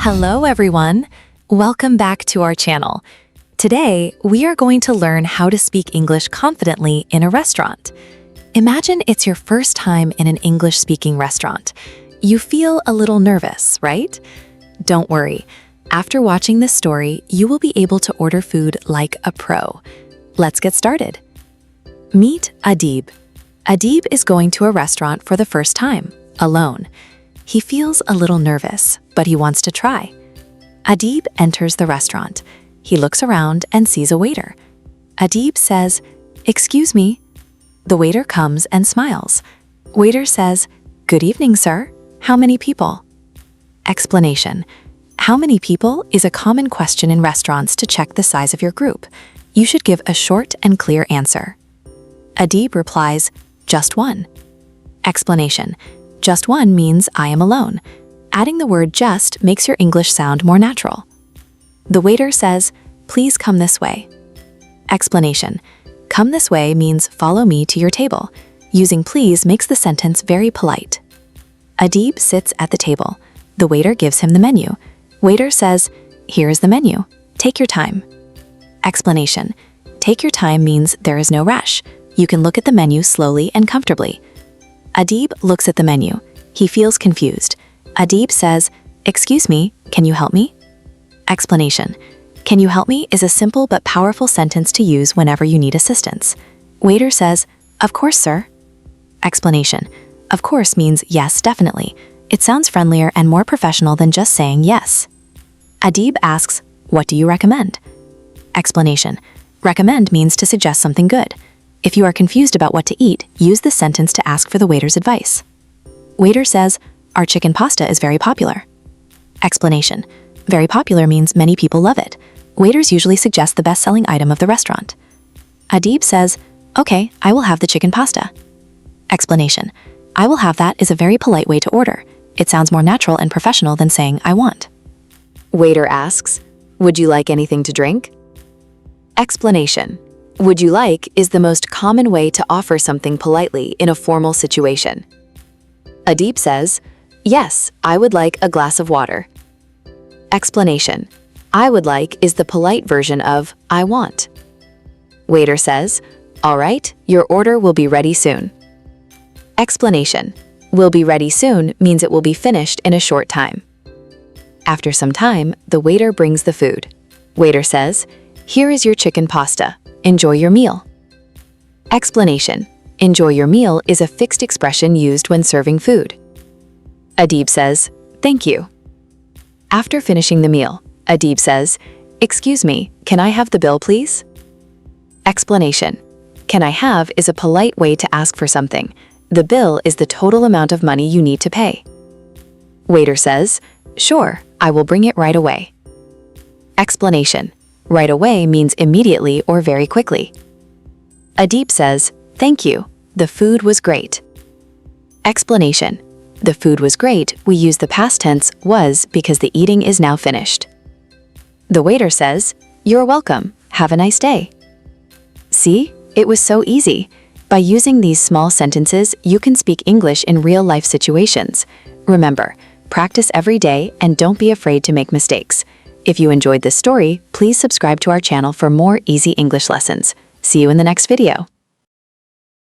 Hello everyone! Welcome back to our channel. Today, we are going to learn how to speak English confidently in a restaurant. Imagine it's your first time in an English-speaking restaurant. You feel a little nervous, right? Don't worry. After watching this story, you will be able to order food like a pro. Let's get started. Meet Adib. Adib is going to a restaurant for the first time, alone. He feels a little nervous, but he wants to try. Adib enters the restaurant. He looks around and sees a waiter. Adib says, "Excuse me." The waiter comes and smiles. Waiter says, "Good evening, sir. How many people?" Explanation. How many people is a common question in restaurants to check the size of your group. You should give a short and clear answer. Adib replies, "Just one." Explanation. Just one means I am alone. Adding the word just makes your English sound more natural. The waiter says, "Please come this way." Explanation. Come this way means follow me to your table. Using please makes the sentence very polite. Adib sits at the table. The waiter gives him the menu. Waiter says, "Here is the menu. Take your time." Explanation. Take your time means there is no rush. You can look at the menu slowly and comfortably. Adib looks at the menu. He feels confused. Adib says, "Excuse me, can you help me?" Explanation. Can you help me is a simple but powerful sentence to use whenever you need assistance. Waiter says, "Of course, sir." Explanation. Of course means yes, definitely. It sounds friendlier and more professional than just saying yes. Adib asks, "What do you recommend?" Explanation. Recommend means to suggest something good. If you are confused about what to eat, use this sentence to ask for the waiter's advice. Waiter says, "Our chicken pasta is very popular." Explanation. Very popular means many people love it. Waiters usually suggest the best-selling item of the restaurant. Adib says, "Okay, I will have the chicken pasta." Explanation. I will have that is a very polite way to order. It sounds more natural and professional than saying I want. Waiter asks, "Would you like anything to drink?" Explanation. Would you like is the most common way to offer something politely in a formal situation. Adib says, "Yes, I would like a glass of water." Explanation. I would like is the polite version of I want. Waiter says, "All right, your order will be ready soon." Explanation. Will be ready soon means it will be finished in a short time. After some time, the waiter brings the food. Waiter says, "Here is your chicken pasta. Enjoy your meal." Explanation. Enjoy your meal is a fixed expression used when serving food. Adib says, "Thank you." After finishing the meal, Adib says, "Excuse me, can I have the bill, please?" Explanation. Can I have is a polite way to ask for something. The bill is the total amount of money you need to pay. Waiter says, "Sure, I will bring it right away." Explanation. Right away means immediately or very quickly. Adib says, "Thank you, the food was great." Explanation. The food was great, we use the past tense was because the eating is now finished. The waiter says, "You're welcome, have a nice day." See, it was so easy. By using these small sentences, you can speak English in real-life situations. Remember, practice every day and don't be afraid to make mistakes. If you enjoyed this story, please subscribe to our channel for more easy English lessons. See you in the next video.